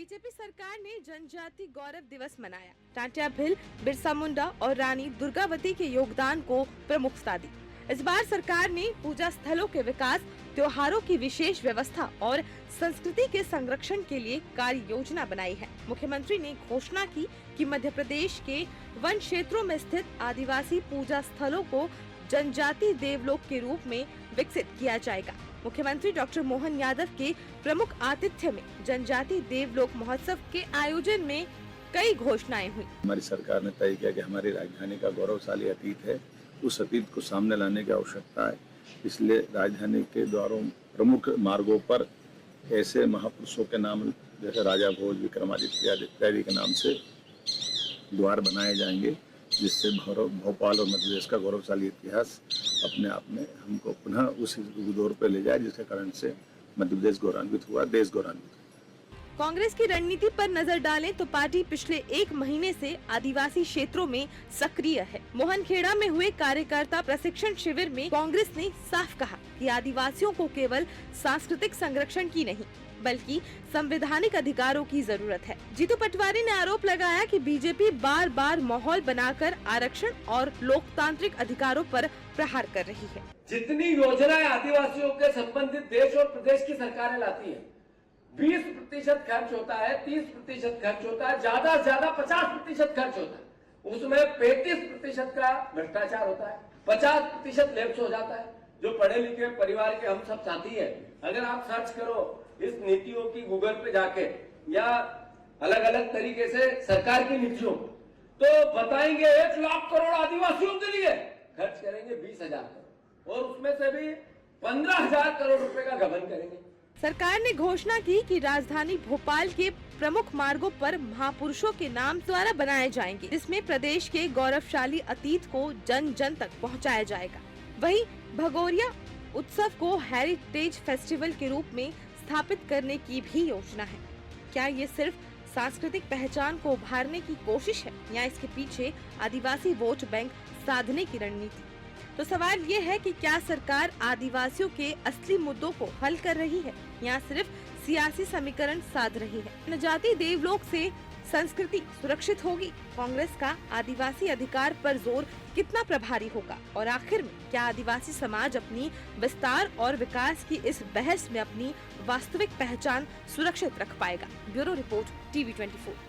BJP सरकार ने जनजाति गौरव दिवस मनाया। टांट्या भिल, बिरसा मुंडा और रानी दुर्गावती के योगदान को प्रमुखता दी। इस बार सरकार ने पूजा स्थलों के विकास, त्योहारों की विशेष व्यवस्था और संस्कृति के संरक्षण के लिए कार्य योजना बनाई है। मुख्यमंत्री ने घोषणा की कि मध्य प्रदेश के वन क्षेत्रों में स्थित आदिवासी पूजा स्थलों को जनजाति देवलोक के रूप में विकसित किया जाएगा। मुख्यमंत्री डॉक्टर मोहन यादव के प्रमुख आतिथ्य में जनजाति देवलोक महोत्सव के आयोजन में कई घोषणाएं हुई। हमारी सरकार ने तय किया कि हमारी राजधानी का गौरवशाली अतीत है, उस अतीत को सामने लाने की आवश्यकता है। इसलिए राजधानी के द्वारों प्रमुख मार्गों पर ऐसे महापुरुषों के नाम जैसे राजा भोज, विक्रमादित्य इत्यादि के नाम से द्वार बनाए जाएंगे, जिससे भोपाल और मध्य प्रदेश का गौरवशाली इतिहास अपने आप में हमको पुनः उस दौर पर ले जाए, जिसके कारण से मध्य प्रदेश गौरवान्वित हुआ, देश गौरवान्वित हुआ। कांग्रेस की रणनीति पर नजर डालें तो पार्टी पिछले एक महीने से आदिवासी क्षेत्रों में सक्रिय है। मोहनखेड़ा में हुए कार्यकर्ता प्रशिक्षण शिविर में कांग्रेस ने साफ कहा कि आदिवासियों को केवल सांस्कृतिक संरक्षण की नहीं बल्कि संवैधानिक अधिकारों की जरूरत है। जीतू पटवारी ने आरोप लगाया कि बीजेपी बार बार माहौल बनाकर आरक्षण और लोकतांत्रिक अधिकारों पर प्रहार कर रही है। जितनी योजनाएं आदिवासियों के संबंधित देश और प्रदेश की सरकारें लाती है, 20% खर्च होता है, 30% खर्च होता है, ज्यादा से ज्यादा 50% खर्च होता है। उसमें 35% का भ्रष्टाचार होता है, 50% लैप्स हो जाता है। जो पढ़े लिखे परिवार के हम सब साथी हैं, अगर आप सर्च करो इस नीतियों की गूगल पे जाके या अलग अलग तरीके से सरकार की नीतियों, तो बताएंगे 1 लाख करोड़ आदिवासियों के लिए खर्च करेंगे 20,000 करोड़ और उसमें से भी 15,000 करोड़ रुपए का गबन करेंगे। सरकार ने घोषणा की कि राजधानी भोपाल के प्रमुख मार्गों पर महापुरुषों के नाम द्वारा बनाए जाएंगे, जिसमें प्रदेश के गौरवशाली अतीत को जन जन तक पहुंचाया जाएगा। वहीं भगोरिया उत्सव को हेरिटेज फेस्टिवल के रूप में स्थापित करने की भी योजना है। क्या ये सिर्फ सांस्कृतिक पहचान को उभारने की कोशिश है या इसके पीछे आदिवासी वोट बैंक साधने की रणनीति? तो सवाल ये है कि क्या सरकार आदिवासियों के असली मुद्दों को हल कर रही है या सिर्फ सियासी समीकरण साध रही है? जनजाति देवलोक से संस्कृति सुरक्षित होगी? कांग्रेस का आदिवासी अधिकार पर जोर कितना प्रभारी होगा? और आखिर में क्या आदिवासी समाज अपनी विस्तार और विकास की इस बहस में अपनी वास्तविक पहचान सुरक्षित रख पाएगा? Bureau report, TV 24।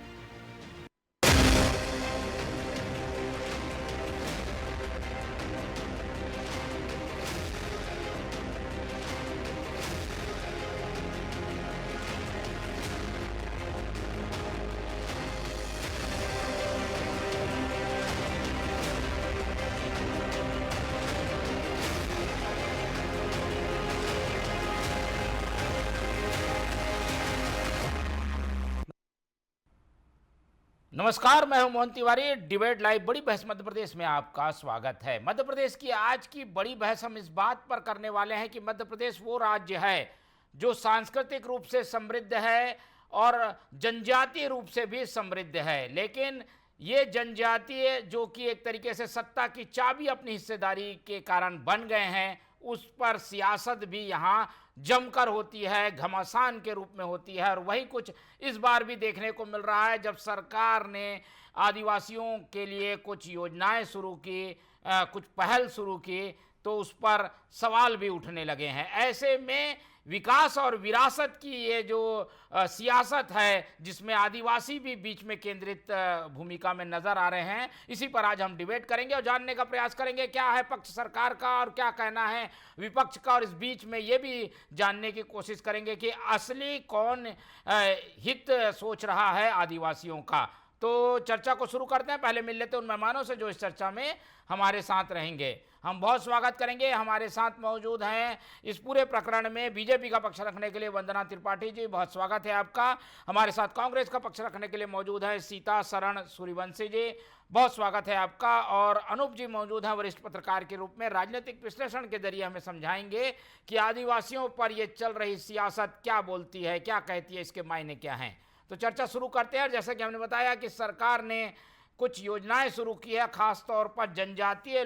नमस्कार, मैं हूं मोहन तिवारी। डिबेट लाइव बड़ी बहस मध्य प्रदेश में आपका स्वागत है। मध्य प्रदेश की आज की बड़ी बहस हम इस बात पर करने वाले हैं कि मध्य प्रदेश वो राज्य है जो सांस्कृतिक रूप से समृद्ध है और जनजातीय रूप से भी समृद्ध है, लेकिन ये जनजातीय जो कि एक तरीके से सत्ता की चाबी अपनी हिस्सेदारी के कारण बन गए हैं, उस पर सियासत भी यहाँ जमकर होती है, घमासान के रूप में होती है। और वही कुछ इस बार भी देखने को मिल रहा है, जब सरकार ने आदिवासियों के लिए कुछ योजनाएं शुरू की, कुछ पहल शुरू की, तो उस पर सवाल भी उठने लगे हैं। ऐसे में विकास और विरासत की ये जो सियासत है, जिसमें आदिवासी भी बीच में केंद्रित भूमिका में नजर आ रहे हैं, इसी पर आज हम डिबेट करेंगे और जानने का प्रयास करेंगे क्या है पक्ष सरकार का और क्या कहना है विपक्ष का। और इस बीच में ये भी जानने की कोशिश करेंगे कि असली कौन हित सोच रहा है आदिवासियों का। तो चर्चा को शुरू करते हैं। पहले मिल लेते हैं उन मेहमानों से जो इस चर्चा में हमारे साथ रहेंगे। हम बहुत स्वागत करेंगे। हमारे साथ मौजूद हैं इस पूरे प्रकरण में बीजेपी का पक्ष रखने के लिए वंदना त्रिपाठी जी, बहुत स्वागत है आपका। हमारे साथ कांग्रेस का पक्ष रखने के लिए मौजूद है सीता शरण सूर्यवंशी जी, बहुत स्वागत है आपका। और अनूप जी मौजूद हैं, वरिष्ठ पत्रकार के रूप में, राजनीतिक विश्लेषण के जरिए हमें समझाएंगे कि आदिवासियों पर यह चल रही सियासत क्या बोलती है, क्या कहती है, इसके मायने क्या हैं। तो चर्चा शुरू करते हैं। जैसा कि हमने बताया कि सरकार ने कुछ योजनाएं शुरू की है, खास तौर पर जनजातीय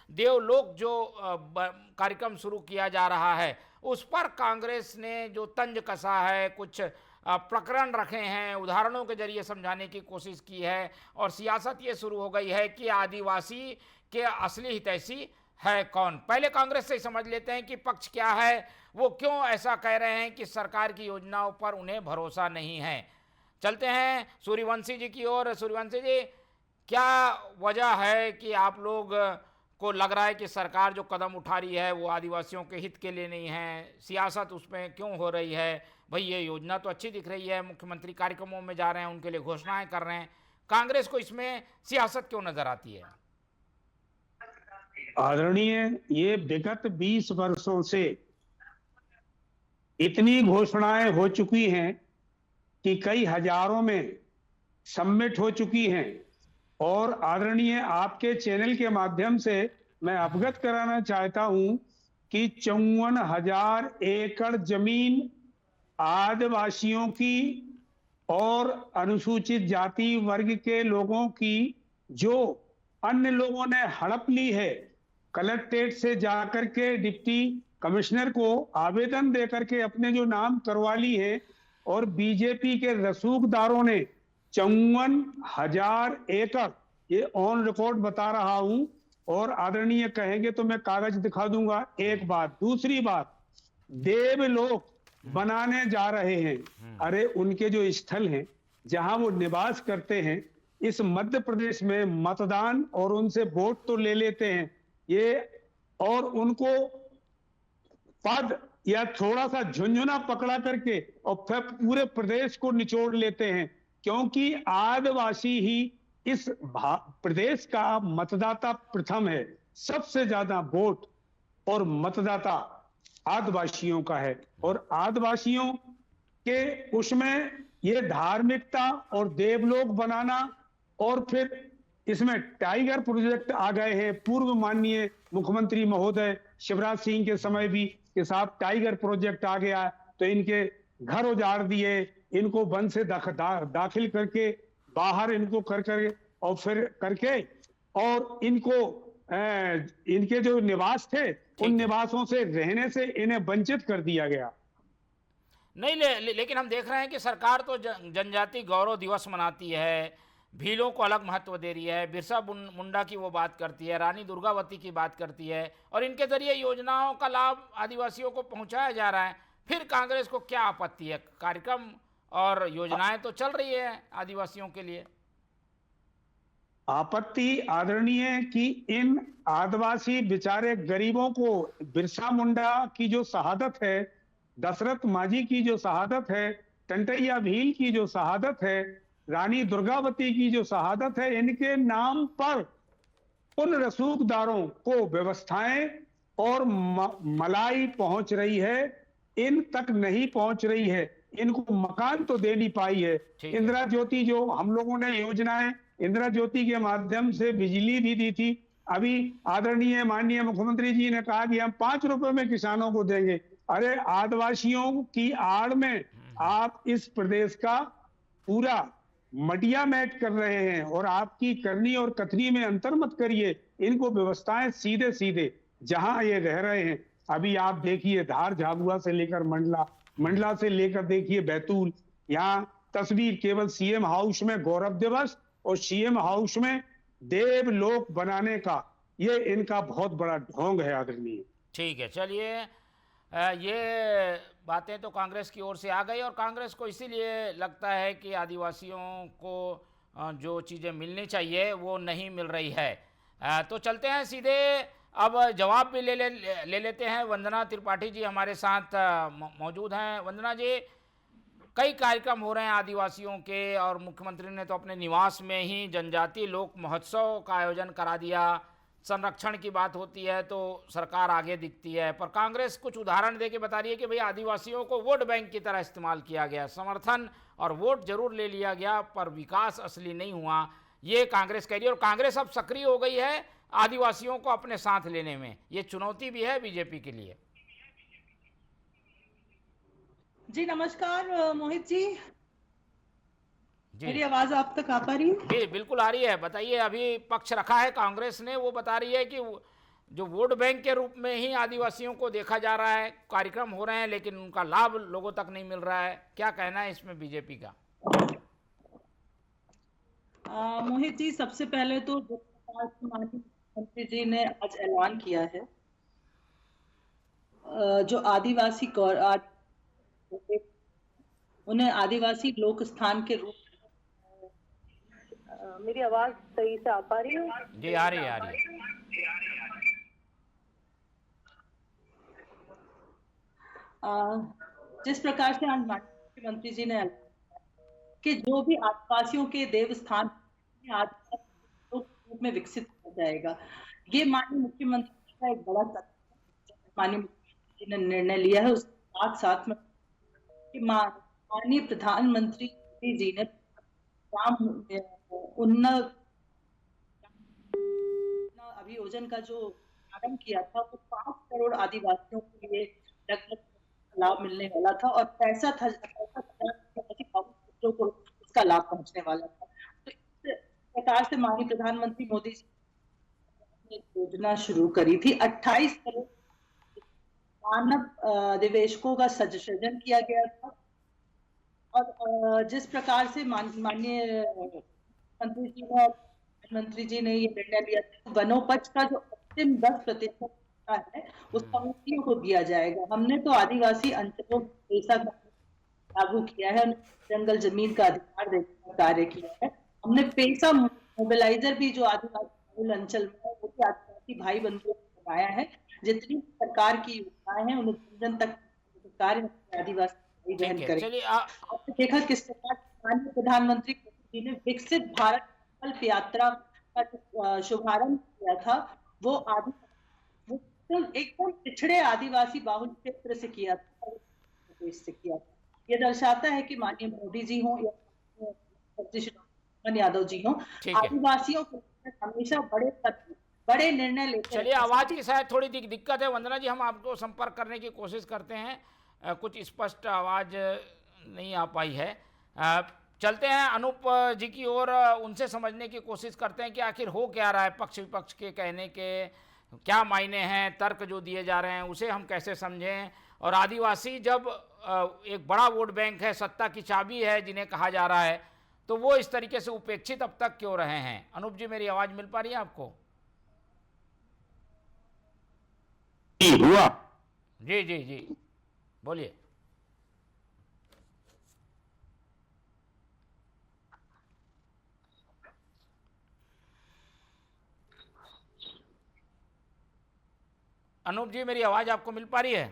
देवलोक जो कार्यक्रम शुरू किया जा रहा है, उस पर कांग्रेस ने जो तंज कसा है, कुछ प्रकरण रखे हैं, उदाहरणों के जरिए समझाने की कोशिश की है और सियासत ये शुरू हो गई है कि आदिवासी के असली हितैषी है कौन। पहले कांग्रेस से समझ लेते हैं कि पक्ष क्या है, वो क्यों ऐसा कह रहे हैं कि सरकार की योजनाओं पर उन्हें भरोसा नहीं है। चलते हैं सूर्यवंशी जी की ओर। सूर्यवंशी जी, क्या वजह है कि आप लोग को लग रहा है कि सरकार जो कदम उठा रही है वो आदिवासियों के हित के लिए नहीं है, सियासत उसमें क्यों हो रही है? भाई ये योजना तो अच्छी दिख रही है, मुख्यमंत्री कार्यक्रमों में जा रहे हैं, उनके लिए घोषणाएं कर रहे हैं, कांग्रेस को इसमें सियासत क्यों नजर आती है? आदरणीय, ये विगत 20 वर्षों से इतनी घोषणाएं हो चुकी हैं कि कई हजारों में सबमिट हो चुकी हैं। और आदरणीय, आपके चैनल के माध्यम से मैं अवगत कराना चाहता हूं कि 54,000 एकड़ जमीन आदिवासियों की और अनुसूचित जाति वर्ग के लोगों की जो अन्य लोगों ने हड़प ली है, कलेक्ट्रेट से जाकर के डिप्टी कमिश्नर को आवेदन देकर के अपने जो नाम करवा ली है, और बीजेपी के रसूखदारों ने 54,000 एकड़, ये ऑन रिकॉर्ड बता रहा हूं, और आदरणीय कहेंगे तो मैं कागज दिखा दूंगा। एक बात। दूसरी बात, देवलोक बनाने जा रहे हैं। अरे उनके जो स्थल हैं जहां वो निवास करते हैं, इस मध्य प्रदेश में मतदान और उनसे वोट तो ले लेते हैं ये, और उनको पद या थोड़ा सा झुंझुना पकड़ा करके और फिर पूरे प्रदेश को निचोड़ लेते हैं, क्योंकि आदिवासी ही इस प्रदेश का मतदाता प्रथम है। सबसे ज्यादा वोट और मतदाता आदिवासियों का है, और आदिवासियों के उसमें ये धार्मिकता और देवलोक बनाना, और फिर इसमें टाइगर प्रोजेक्ट आ गए हैं। पूर्व माननीय मुख्यमंत्री महोदय शिवराज सिंह के समय भी के साथ टाइगर प्रोजेक्ट आ गया, तो इनके घर उजाड़ दिए, इनको वन से दाखिल करके बाहर इनको कर और फिर करके, और इनको इनके जो निवास थे उन निवासों से रहने से इन्हें वंचित कर दिया गया। नहीं लेकिन हम देख रहे हैं कि सरकार तो जनजाति गौरव दिवस मनाती है, भीलों को अलग महत्व दे रही है, बिरसा मुंडा की वो बात करती है, रानी दुर्गावती की बात करती है, और इनके जरिए योजनाओं का लाभ आदिवासियों को पहुंचाया जा रहा है। फिर कांग्रेस को क्या आपत्ति है? कार्यक्रम और योजनाएं तो चल रही है आदिवासियों के लिए। आपत्ति आदरणीय है कि इन आदिवासी बेचारे गरीबों को बिरसा मुंडा की जो शहादत है, दशरथ माझी की जो शहादत है, टंटैया भील की जो शहादत है, रानी दुर्गावती की जो शहादत है, इनके नाम पर उन रसूखदारों को व्यवस्थाएं और मलाई पहुंच रही है, इन तक नहीं पहुंच रही है। इनको मकान तो दे नहीं पाई है। इंदिरा ज्योति जो हम लोगों ने योजनाएं, इंदिरा ज्योति के माध्यम से बिजली भी दी थी। अभी आदरणीय माननीय मुख्यमंत्री जी ने कहा कि हम 5 रुपए में किसानों को देंगे। अरे आदिवासियों की आड़ में आप इस प्रदेश का पूरा मटिया मैट कर रहे हैं, और आपकी करनी और कथनी में अंतर मत करिए। इनको व्यवस्थाएं सीधे सीधे जहां ये रह रहे हैं, अभी आप देखिए धार झाबुआ से लेकर मंडला से लेकर देखिए बैतूल, यहाँ तस्वीर केवल सीएम हाउस में गौरव दिवस और सीएम हाउस में देवलोक बनाने का, ये इनका बहुत बड़ा ढोंग है आदरणीय। ठीक है, चलिए, ये बातें तो कांग्रेस की ओर से आ गई, और कांग्रेस को इसीलिए लगता है कि आदिवासियों को जो चीज़ें मिलनी चाहिए वो नहीं मिल रही है। तो चलते हैं सीधे, अब जवाब भी ले लेते हैं। वंदना त्रिपाठी जी हमारे साथ मौजूद हैं। वंदना जी, कई कार्यक्रम हो रहे हैं आदिवासियों के, और मुख्यमंत्री ने तो अपने निवास में ही जनजातीय लोक महोत्सव का आयोजन करा दिया। संरक्षण की बात होती है तो सरकार आगे दिखती है, पर कांग्रेस कुछ उदाहरण देके बता रही है कि भाई आदिवासियों को वोट बैंक की तरह इस्तेमाल किया गया, समर्थन और वोट जरूर ले लिया गया पर विकास असली नहीं हुआ, ये कांग्रेस कह रही है। और कांग्रेस अब सक्रिय हो गई है आदिवासियों को अपने साथ लेने में, ये चुनौती भी है बीजेपी के लिए। जी नमस्कार मोहित जी, मेरी आवाज आप तक आ पा रही है? बिल्कुल आ रही है। बताइए, अभी पक्ष रखा है कांग्रेस ने, वो बता रही है कि जो वोट बैंक के रूप में ही आदिवासियों को देखा जा रहा है, कार्यक्रम हो रहे हैं लेकिन उनका लाभ लोगों तक नहीं मिल रहा है, क्या कहना है इसमें बीजेपी का? मोहित जी, सबसे पहले तो जिस प्रकार से माननीय मुख्यमंत्री जी ने आज ऐलान किया है, जो आदिवासी उन्हें आदिवासी लोक स्थान के रूप मेरी आवाज सही से आ पा रही है? जी आ रही है। जिस प्रकार से आज माननीय मुख्यमंत्री जी ने कि जो भी आदिवासियों के देव स्थान आदिवासी रूप में विकसित किया जाएगा, ये माननीय मुख्यमंत्री का एक बड़ा माननीय मुख्यमंत्री जी ने निर्णय लिया है। उसके साथ साथ में माननीय प्रधानमंत्री जी ने उन्नत अभियोजन का जो प्रारंभ किया था, वो 5 करोड़ आदिवासियों के लिए लाभ मिलने वाला था और 65,000 को इसका लाभ पहुंचने वाला था। तो इस प्रकार से माननीय प्रधानमंत्री मोदी जी ने योजना शुरू करी थी। 28 करोड़ मानव निवेशकों का सृजन किया गया था और जिस प्रकार से माननीय प्रधानमंत्री जी ने ये निर्णय लिया था, वनोपज का जो अंतिम 10% है उसका मुख्यों को दिया जाएगा। हमने तो आदिवासी अंचलों में पैसा लागू किया है, जंगल जमीन का अधिकार देने का कार्य किया है। हमने पैसा मोबिलाइजर भी जो आदिवासी अंचल में है, वो भी आदिवासी भाई बंधुओं को बनाया है। जितनी सरकार की योजनाएं हैं उन्हें जन तक कार्य आदिवासी बहन करें। आपने देखा किस प्रकार माननीय प्रधानमंत्री जी ने विकसित भारत संकल्प यात्रा का शुभारंभ किया था, वो एकदम पिछड़े आदिवासी बाहुल क्षेत्र से किया था, प्रदेश से किया था। ये दर्शाता है कि माननीय मोदी जी हों या यादव जी हों, आदिवासियों को हमेशा बड़े निर्णय लेते। चलिए, आवाज की शायद थोड़ी दिक्कत है वंदना जी, हम आपको संपर्क करने की कोशिश करते हैं, कुछ स्पष्ट आवाज नहीं आ पाई है। चलते हैं अनूप जी की ओर, उनसे समझने की कोशिश करते हैं कि आखिर हो क्या रहा है। पक्ष विपक्ष के कहने के क्या मायने हैं, तर्क जो दिए जा रहे हैं उसे हम कैसे समझें, और आदिवासी जब एक बड़ा वोट बैंक है, सत्ता की चाबी है जिन्हें कहा जा रहा है, तो वो इस तरीके से उपेक्षित अब तक क्यों रहे हैं? अनूप जी, मेरी आवाज मिल पा रही है आपको? हुआ? जी जी जी, बोलिए। अनूप जी, मेरी आवाज आपको मिल पा रही है?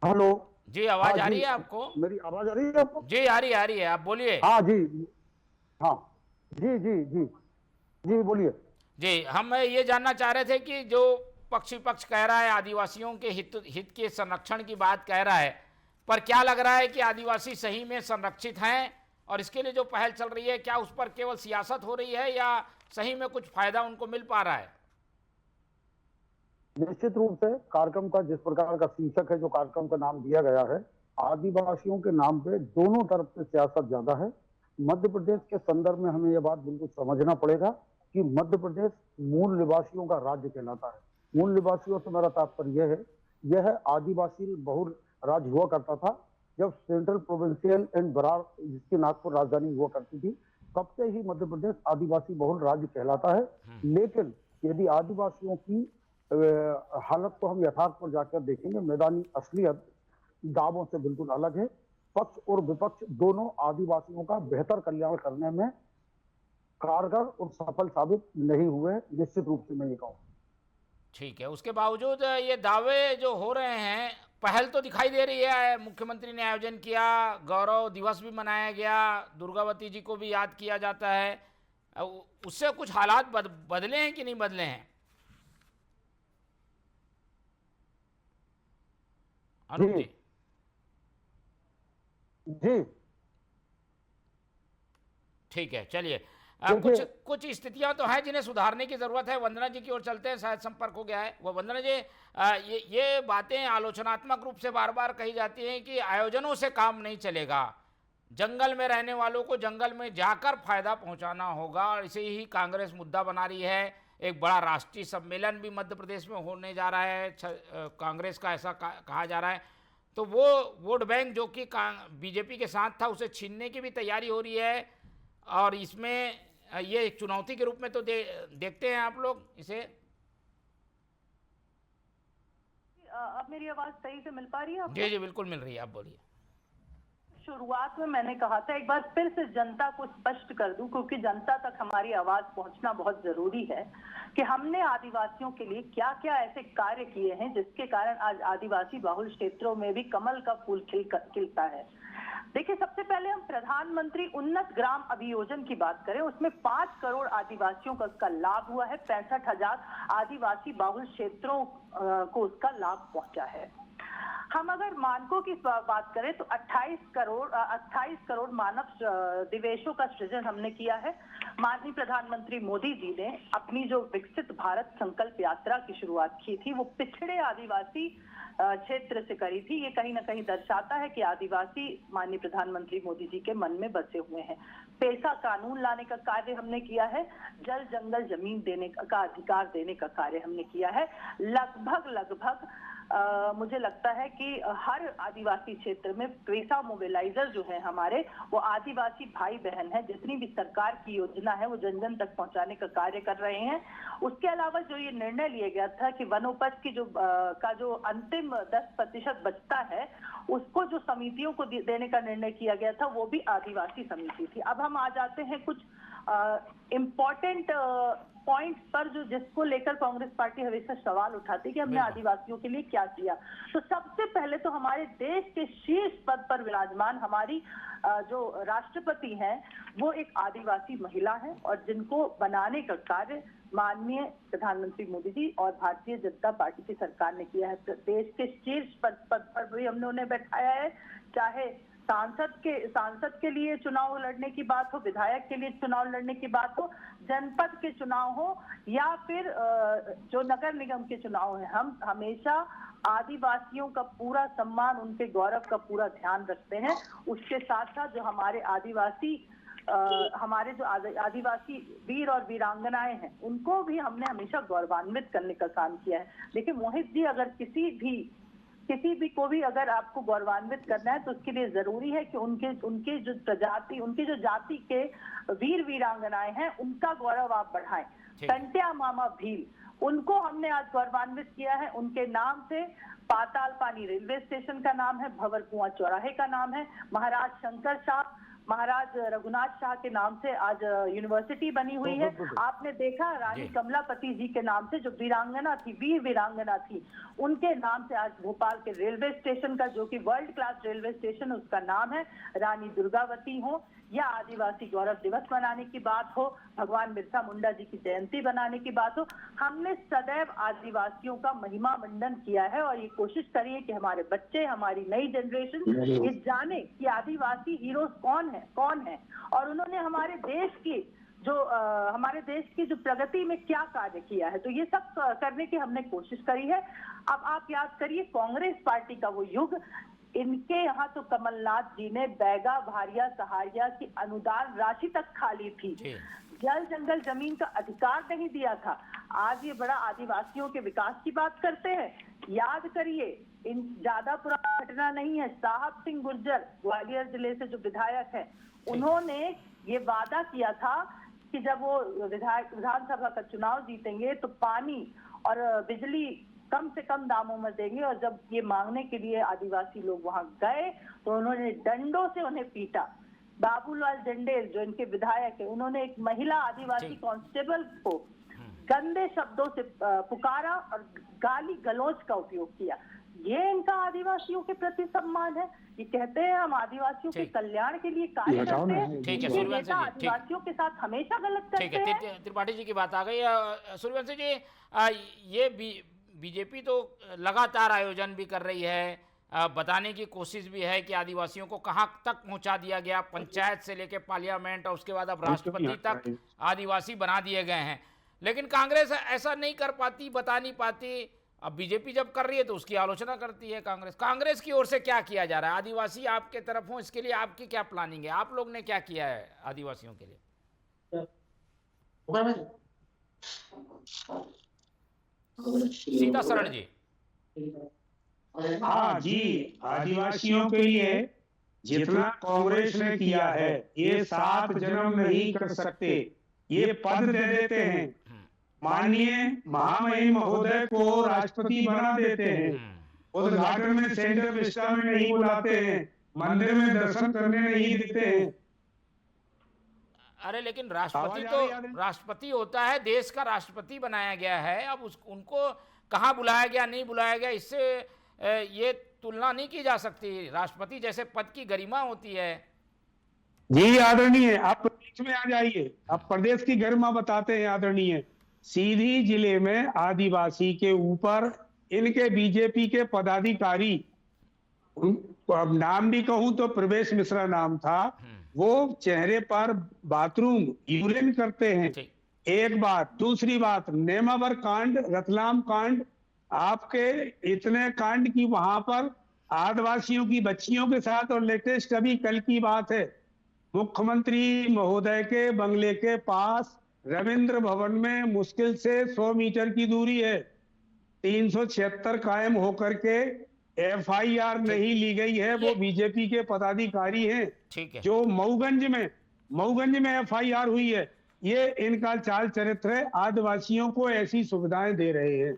हेलो जी, आवाज आ रही है आपको? मेरी आवाज आ रही है आपको? जी आ रही है, आप बोलिए। हाँ जी, हाँ जी जी जी जी बोलिए। जी, हम ये जानना चाह रहे थे कि जो पक्ष विपक्ष कह रहा है आदिवासियों के हित के संरक्षण की बात कह रहा है, पर क्या लग रहा है कि आदिवासी सही में संरक्षित हैं, और इसके लिए जो पहल चल रही है क्या उस पर केवल सियासत हो रही है या सही में कुछ फायदा उनको मिल पा रहा है? निश्चित रूप से कार्यक्रम का जिस प्रकार का शीर्षक है, जो कार्यक्रम का नाम दिया गया है, आदिवासियों के नाम पे दोनों तरफ से सियासत ज्यादा है। मध्य प्रदेश के संदर्भ में हमें यह बात बिल्कुल समझना पड़ेगा कि मध्य प्रदेश मूल निवासियों का राज्य कहलाता है। मूल निवासियों से मेरा तात्पर्य यह है आदिवासी बहुल राज्य हुआ करता था जब सेंट्रल प्रोविंशियल एंड बरार, जिसकी नागपुर राजधानी हुआ करती थी, तब से ही मध्य प्रदेश आदिवासी बहुल राज्य कहलाता है। लेकिन यदि आदिवासियों की हालत को हम यथार्थ पर जाकर देखेंगे, मैदानी असलियत दावों से बिल्कुल अलग है। पक्ष और विपक्ष दोनों आदिवासियों का बेहतर कल्याण करने में कारगर और सफल साबित नहीं हुए, निश्चित रूप से मैं ये कहूँ। ठीक है, उसके बावजूद ये दावे जो हो रहे हैं, पहल तो दिखाई दे रही है। मुख्यमंत्री ने आयोजन किया, गौरव दिवस भी मनाया गया, दुर्गावती जी को भी याद किया जाता है, उससे कुछ हालात बदले हैं कि नहीं बदले हैं? अनूप जी। जी ठीक है, चलिए, कुछ स्थितियां तो हैं जिन्हें सुधारने की जरूरत है। वंदना जी की ओर चलते हैं, शायद संपर्क हो गया है। वो वंदना जी, ये बातें आलोचनात्मक रूप से बार बार कही जाती हैं कि आयोजनों से काम नहीं चलेगा, जंगल में रहने वालों को जंगल में जाकर फायदा पहुंचाना होगा, और इसे ही कांग्रेस मुद्दा बना रही है। एक बड़ा राष्ट्रीय सम्मेलन भी मध्य प्रदेश में होने जा रहा है, कांग्रेस का ऐसा कहा जा रहा है। तो वो वोट बैंक जो कि बीजेपी के साथ था उसे छीनने की भी तैयारी हो रही है, और इसमें ये एक चुनौती के रूप में तो देखते हैं आप लोग इसे। अब मेरी आवाज सही से मिल पा रही है आपको? जी जी बिल्कुल मिल रही है, आप बोलिए। शुरुआत में मैंने कहा था, एक बार फिर से जनता को स्पष्ट कर दूं, क्योंकि जनता तक हमारी आवाज पहुंचना बहुत जरूरी है, कि हमने आदिवासियों के लिए क्या क्या ऐसे कार्य किए हैं जिसके कारण आज आदिवासी बहुल क्षेत्रों में भी कमल का फूल खिलता है। देखिए, सबसे पहले हम प्रधानमंत्री उन्नत ग्राम अभियोजन की बात करें, उसमें 5 करोड़ आदिवासियों का उसका लाभ हुआ है। 65,000 आदिवासी बहुल क्षेत्रों को उसका लाभ पहुंचा है। हम अगर मानकों की बात करें तो 28 करोड़ मानव दिवसों का सृजन हमने किया है। माननीय प्रधानमंत्री मोदी जी ने अपनी जो विकसित भारत संकल्प यात्रा की शुरुआत की थी, वो पिछड़े आदिवासी क्षेत्र से करी थी। ये कहीं ना कहीं दर्शाता है कि आदिवासी माननीय प्रधानमंत्री मोदी जी के मन में बसे हुए हैं। पेशा कानून लाने का कार्य हमने किया है। जल जंगल जमीन देने का अधिकार देने का कार्य हमने किया है। लगभग मुझे लगता है कि हर आदिवासी क्षेत्र में पेशा मोबिलाइजर जो है हमारे, वो आदिवासी भाई बहन है। जितनी भी सरकार की योजना है वो जन जन तक पहुंचाने का कार्य कर रहे हैं। उसके अलावा जो ये निर्णय लिया गया था कि वनोपज की जो अंतिम 10% बचता है, उसको जो समितियों को देने का निर्णय किया गया था, वो भी आदिवासी समिति थी। अब हम आ जाते हैं कुछ इम्पोर्टेंट पॉइंट पर, जो जिसको लेकर कांग्रेस पार्टी हमेशा सवाल उठाती है कि हमने आदिवासियों के लिए क्या किया। तो सबसे पहले तो हमारे देश के शीर्ष पद पर विराजमान हमारी जो राष्ट्रपति हैं, वो एक आदिवासी महिला है, और जिनको बनाने का कार्य माननीय प्रधानमंत्री मोदी जी और भारतीय जनता पार्टी की सरकार ने किया है। देश के शीर्ष पद पर भी हमने उन्हें बैठाया है। चाहे सांसद के लिए चुनाव लड़ने की बात हो, विधायक के लिए चुनाव लड़ने की बात हो, जनपद के चुनाव हो, या फिर जो नगर निगम के चुनाव है, हम हमेशा आदिवासियों का पूरा सम्मान, उनके गौरव का पूरा ध्यान रखते हैं। उसके साथ साथ जो हमारे आदिवासी वीर और वीरांगनाएं हैं, उनको भी हमने हमेशा गौरवान्वित करने का काम किया है। देखिए मोहित जी, अगर किसी भी को भी अगर आपको गौरवान्वित करना है तो उसके लिए जरूरी है कि उनके जो जाति के वीर वीरांगनाएं हैं, उनका गौरव आप बढ़ाएं। टंट्या मामा भील, उनको हमने आज गौरवान्वित किया है। उनके नाम से पाताल पानी रेलवे स्टेशन का नाम है, भंवर कुआं चौराहे का नाम है, महाराज शंकर शाह, महाराज रघुनाथ शाह के नाम से आज यूनिवर्सिटी बनी हुई है। आपने देखा रानी कमलापति जी के नाम से जो वीरांगना थी, वीर वीरांगना थी, उनके नाम से आज भोपाल के रेलवे स्टेशन का, जो कि वर्ल्ड क्लास रेलवे स्टेशन, उसका नाम है रानी दुर्गावती हो, या आदिवासी गौरव दिवस मनाने की बात हो, भगवान बिरसा मुंडा जी की जयंती बनाने की बात हो, हमने सदैव आदिवासियों का महिमा मंडन किया है। और ये कोशिश करिए कि हमारे बच्चे, हमारी नई जनरेशन ये जाने कि आदिवासी हीरोज कौन है और उन्होंने हमारे देश की जो प्रगति में क्या कार्य किया है। तो ये सब करने की हमने कोशिश करी है। अब आप याद करिए कांग्रेस पार्टी का वो युग, इनके यहाँ तो कमलनाथ जी ने बैगा भारिया सहारिया की अनुदान राशि तक खाली थी, जल जंगल जमीन का अधिकार नहीं दिया था। आज ये बड़ा आदिवासियों के विकास की बात करते हैं। याद करिए, इन ज्यादा पुराना घटना नहीं है, साहब सिंह गुर्जर ग्वालियर जिले से जो विधायक है, उन्होंने ये वादा किया था कि जब वो विधानसभा का चुनाव जीतेंगे तो पानी और बिजली कम से कम दामों में देंगे। और जब ये मांगने के लिए आदिवासी लोग वहां गए तो उन्होंने डंडों से उन्हें पीटा। बाबूलाल जंडेल जो इनके विधायक है, उन्होंने एक महिला आदिवासी कांस्टेबल को गंदे शब्दों से पुकारा और गाली गलौज का उपयोग किया। ये इनका आदिवासियों के प्रति सम्मान है। ये कहते हैं हम आदिवासियों के कल्याण के लिए कार्य करते हैं। ठीक है, ये नेता आदिवासियों के साथ हमेशा गलत करते हैं। ठीक है, त्रिपाठी जी की बात आ गई। सूर्यवंशी जी, ये बीजेपी तो लगातार आयोजन भी कर रही है, बताने की कोशिश भी है कि आदिवासियों को कहाँ तक पहुंचा दिया गया, पंचायत से लेकर पार्लियामेंट और उसके बाद अब राष्ट्रपति तक आदिवासी बना दिए गए हैं। लेकिन कांग्रेस ऐसा नहीं कर पाती, बता नहीं पाती। अब बीजेपी जब कर रही है तो उसकी आलोचना करती है कांग्रेस। कांग्रेस की ओर से क्या किया जा रहा है? आदिवासी आपके तरफ हो, इसके लिए आपकी क्या प्लानिंग है? आप लोग ने क्या किया है आदिवासियों के लिए? सीता शरण जी। हाँ जी, आदिवासियों के लिए जितना कांग्रेस ने किया है ये 7 जन्म नहीं कर सकते। ये पद दे देते हैं, माननीय महामहिम महोदय को राष्ट्रपति बना देते हैं, उद्घाटन में सेंट्रल विस्टा में नहीं बुलाते हैं, मंदिर में दर्शन करने नहीं देते हैं। अरे लेकिन राष्ट्रपति होता है, देश का राष्ट्रपति बनाया गया है। अब उनको कहाँ बुलाया गया नहीं बुलाया गया, इससे ये तुलना नहीं की जा सकती। राष्ट्रपति जैसे पद की गरिमा होती है। जी आदरणीय, आप प्रदेश में आ जाइए, आप प्रदेश की गरिमा बताते हैं आदरणीय। सीधी जिले में आदिवासी के ऊपर इनके बीजेपी के पदाधिकारी, अब नाम भी कहूं तो प्रवेश मिश्रा नाम था, वो चेहरे पर बाथरूम यूरिन करते हैं। एक बात। दूसरी बात, नेमावर कांड, रतलाम कांड, आपके इतने कांड की वहां पर आदिवासियों की बच्चियों के साथ। और लेटेस्ट अभी कल की बात है, मुख्यमंत्री महोदय के बंगले के पास रविंद्र भवन में मुश्किल से 100 मीटर की दूरी है, 376 कायम होकर के FIR नहीं ली गई है। वो बीजेपी के पदाधिकारी हैं। ठीक है। जो मऊगंज में FIR हुई है, ये इनका चाल चरित्र है। आदिवासियों को ऐसी सुविधाएं दे रहे हैं।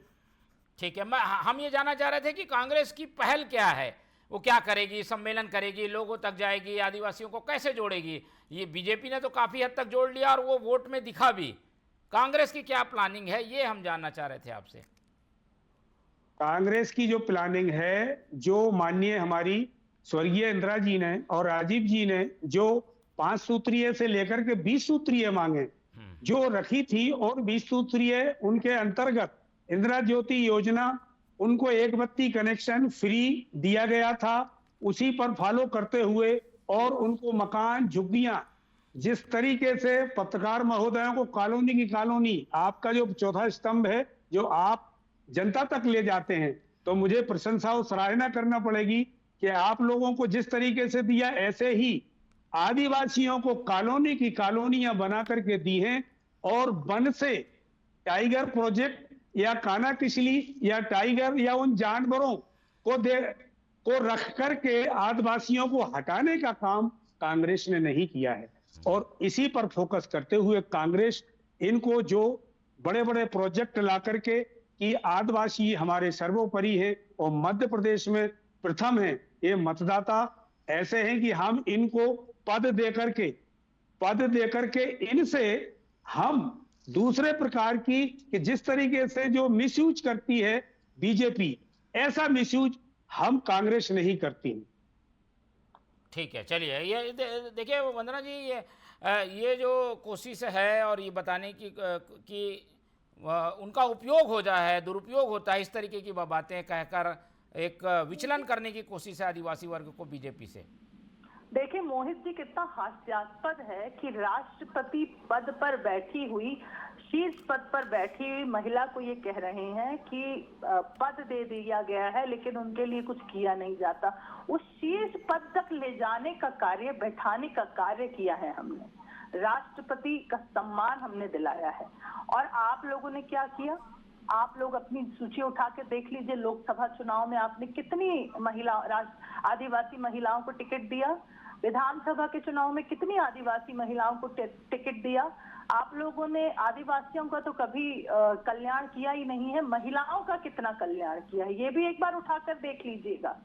ठीक है, हम ये जानना चाह रहे थे कि कांग्रेस की पहल क्या है, वो क्या करेगी? सम्मेलन करेगी, लोगों तक जाएगी, आदिवासियों को कैसे जोड़ेगी? ये बीजेपी ने तो काफी हद तक जोड़ लिया और वो वोट में दिखा भी। कांग्रेस की क्या प्लानिंग है, ये हम जानना चाह रहे थे आपसे। कांग्रेस की जो प्लानिंग है, जो माननीय हमारी स्वर्गीय इंदिरा जी ने और राजीव जी ने जो 5 सूत्रीय से लेकर के 20 सूत्रीय मांगे जो रखी थी, और 20 सूत्रीय उनके अंतर्गत इंदिरा ज्योति योजना, उनको 1 बत्ती कनेक्शन फ्री दिया गया था, उसी पर फॉलो करते हुए, और उनको मकान झुग्गियां, जिस तरीके से पत्रकार महोदयों को कॉलोनी की कॉलोनी, आपका जो चौथा स्तंभ है जो आप जनता तक ले जाते हैं, तो मुझे प्रशंसा और सराहना करना पड़ेगी कि आप लोगों को जिस तरीके से दिया, ऐसे ही आदिवासियों को कॉलोनी की कॉलोनियां बना करके दी हैं। और वन से टाइगर प्रोजेक्ट या काना किसली या टाइगर या उन जानवरों को रख करके आदिवासियों को हटाने का काम कांग्रेस ने नहीं किया है। और इसी पर फोकस करते हुए कांग्रेस इनको जो बड़े बड़े प्रोजेक्ट ला करके कि आदिवासी हमारे सर्वोपरि है और मध्य प्रदेश में प्रथम है, ये मतदाता ऐसे हैं कि हम इनको पद दे करके इनसे हम दूसरे प्रकार की, कि जिस तरीके से जो मिसयूज करती है बीजेपी, ऐसा मिसयूज हम कांग्रेस नहीं करती। ठीक है, चलिए ये देखिए वंदना जी, ये जो कोशिश है और ये बताने की कि उनका उपयोग हो जाए, दुरुपयोग होता है, इस तरीके की बातें कहकर एक विचलन करने की कोशिश है आदिवासी वर्ग को बीजेपी से। देखिए मोहित जी, कितना हास्यास्पद है कि राष्ट्रपति पद पर बैठी हुई, शीर्ष पद पर बैठी हुई महिला को ये कह रहे हैं कि पद दे दिया गया है लेकिन उनके लिए कुछ किया नहीं जाता। उस शीर्ष पद तक ले जाने का कार्य, बैठाने का कार्य किया है हमने। राष्ट्रपति का सम्मान हमने दिलाया है। और आप लोगों ने क्या किया? आप लोग अपनी सूची उठा के देख लीजिए, लोकसभा चुनाव में आपने कितनी आदिवासी महिलाओं को टिकट दिया, विधानसभा के चुनाव में कितनी आदिवासी महिलाओं को टिकट दिया। आप लोगों ने आदिवासियों का तो कभी कल्याण किया ही नहीं है, महिलाओं का कितना कल्याण किया है, ये भी एक बार उठाकर देख लीजिएगा।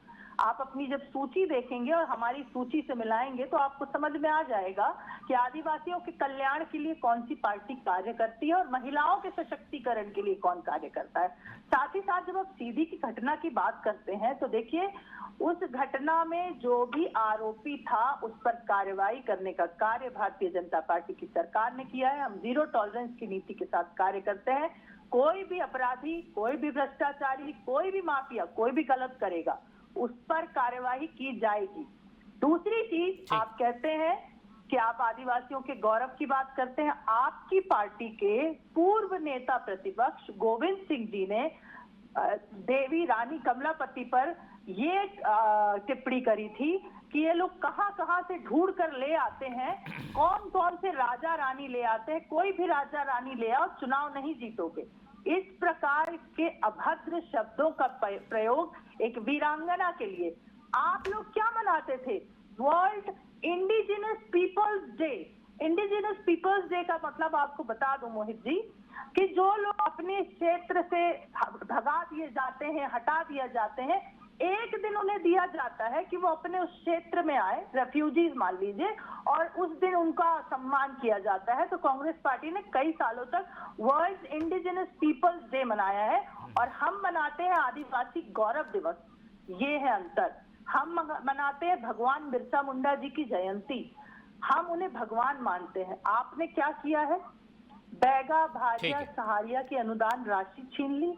आप अपनी जब सूची देखेंगे और हमारी सूची से मिलाएंगे तो आपको समझ में आ जाएगा कि आदिवासियों के कल्याण के लिए कौन सी पार्टी कार्य करती है और महिलाओं के सशक्तिकरण के लिए कौन कार्य करता है। साथ ही साथ जब आप सीधी की घटना की बात करते हैं तो देखिए, उस घटना में जो भी आरोपी था उस पर कार्रवाई करने का कार्य भारतीय जनता पार्टी की सरकार ने किया है। हम जीरो टॉलरेंस की नीति के साथ कार्य करते हैं। कोई भी अपराधी, कोई भी भ्रष्टाचारी, कोई भी माफिया, कोई भी गलत करेगा, उस पर कार्यवाही की जाएगी। दूसरी चीज, आप कहते हैं कि आप आदिवासियों के गौरव की बात करते हैं। आपकी पार्टी के पूर्व नेता प्रतिपक्ष गोविंद सिंह जी ने देवी रानी कमलापति पर ये टिप्पणी करी थी कि ये लोग कहां कहां से ढूंढ कर ले आते हैं, कौन कौन से राजा रानी ले आते हैं, कोई भी राजा रानी ले आओ, चुनाव नहीं जीतोगे। इस प्रकार के अभद्र शब्दों का प्रयोग एक वीरांगना के लिए। आप लोग क्या मनाते थे? World indigenous peoples day. Indigenous peoples day का मतलब आपको बता दूं मोहित जी, कि जो लोग अपने क्षेत्र से भगा दिए जाते हैं, हटा दिया जाते हैं, एक दिन उन्हें दिया जाता है कि वो अपने उस क्षेत्र में आए, रेफ्यूजीज मान लीजिए, और उस दिन उनका सम्मान किया जाता है। तो कांग्रेस पार्टी ने कई सालों तक वर्ल्ड इंडिजिनस पीपल्स डे मनाया है और हम मनाते हैं आदिवासी गौरव दिवस। ये है अंतर। हम मनाते हैं भगवान बिरसा मुंडा जी की जयंती, हम उन्हें भगवान मानते हैं। आपने क्या किया है? बैगा भारिया सहारिया की अनुदान राशि छीन ली।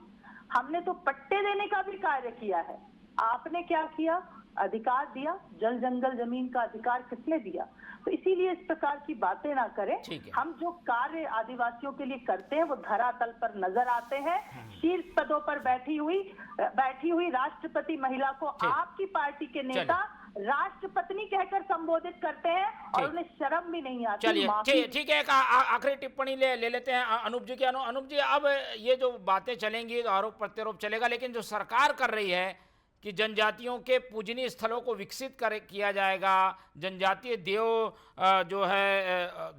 हमने तो पट्टे देने का भी कार्य किया है। आपने क्या किया? अधिकार दिया। जल जंगल जमीन का अधिकार किसने दिया? तो इसीलिए इस प्रकार की बातें ना करें। हम जो कार्य आदिवासियों के लिए करते हैं वो धरातल पर नजर आते हैं। शीर्ष पदों पर बैठी हुई राष्ट्रपति महिला को आपकी पार्टी के नेता राष्ट्रपत्नी कहकर संबोधित करते हैं और उन्हें शर्म भी नहीं आती। चलिए ठीक है, एक आखिरी टिप्पणी ले लेते हैं अनूप जी की। अनूप जी, अब ये जो बातें चलेंगी, आरोप प्रत्यारोप चलेगा, लेकिन जो सरकार कर रही है कि जनजातियों के पूजनीय स्थलों को विकसित किया जाएगा, जनजातीय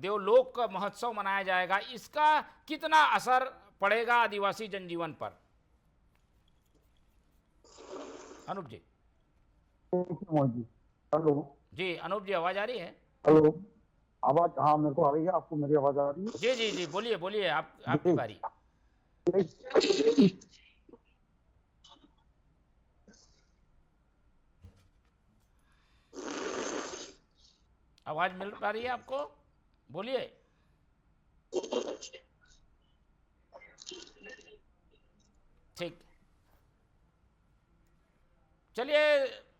देवलोक महोत्सव मनाया जाएगा, इसका कितना असर पड़ेगा आदिवासी जनजीवन पर? अनूप जी। हेलो जी अनूप जी, आवाज आ रही है? हेलो, आवाज? हाँ, मेरे को आ रही है। आपको मेरी आवाज आ रही है? जी जी जी, बोलिए आपकी बारी। आवाज मिल पा रही है आपको? बोलिए। ठीक, चलिए,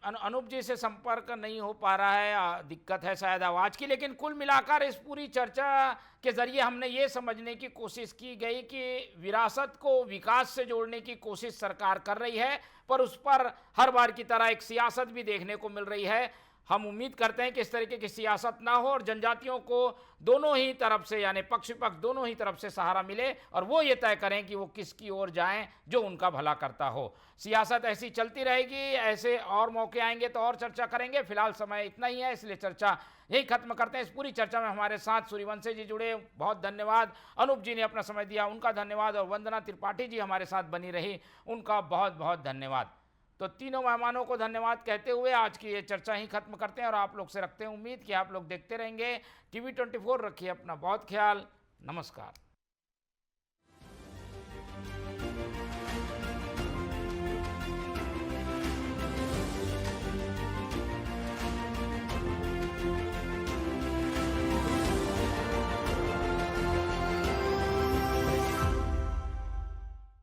अनूप जी से संपर्क नहीं हो पा रहा है, दिक्कत है शायद आवाज की। लेकिन कुल मिलाकर इस पूरी चर्चा के जरिए हमने ये समझने की कोशिश की गई कि विरासत को विकास से जोड़ने की कोशिश सरकार कर रही है, पर उस पर हर बार की तरह एक सियासत भी देखने को मिल रही है। हम उम्मीद करते हैं कि इस तरीके की सियासत ना हो और जनजातियों को दोनों ही तरफ से, यानी पक्ष विपक्ष दोनों ही तरफ से सहारा मिले और वो ये तय करें कि वो किसकी ओर जाएं जो उनका भला करता हो। सियासत ऐसी चलती रहेगी, ऐसे और मौके आएंगे तो और चर्चा करेंगे। फिलहाल समय इतना ही है, इसलिए चर्चा यही खत्म करते हैं। इस पूरी चर्चा में हमारे साथ सूर्यवंशी जी जुड़े, बहुत धन्यवाद। अनूप जी ने अपना समय दिया, उनका धन्यवाद। और वंदना त्रिपाठी जी हमारे साथ बनी रही, उनका बहुत बहुत धन्यवाद। तो तीनों मेहमानों को धन्यवाद कहते हुए आज की ये चर्चा ही खत्म करते हैं और आप लोग से रखते हैं उम्मीद कि आप लोग देखते रहेंगे TV24। रखिए अपना बहुत ख्याल। नमस्कार।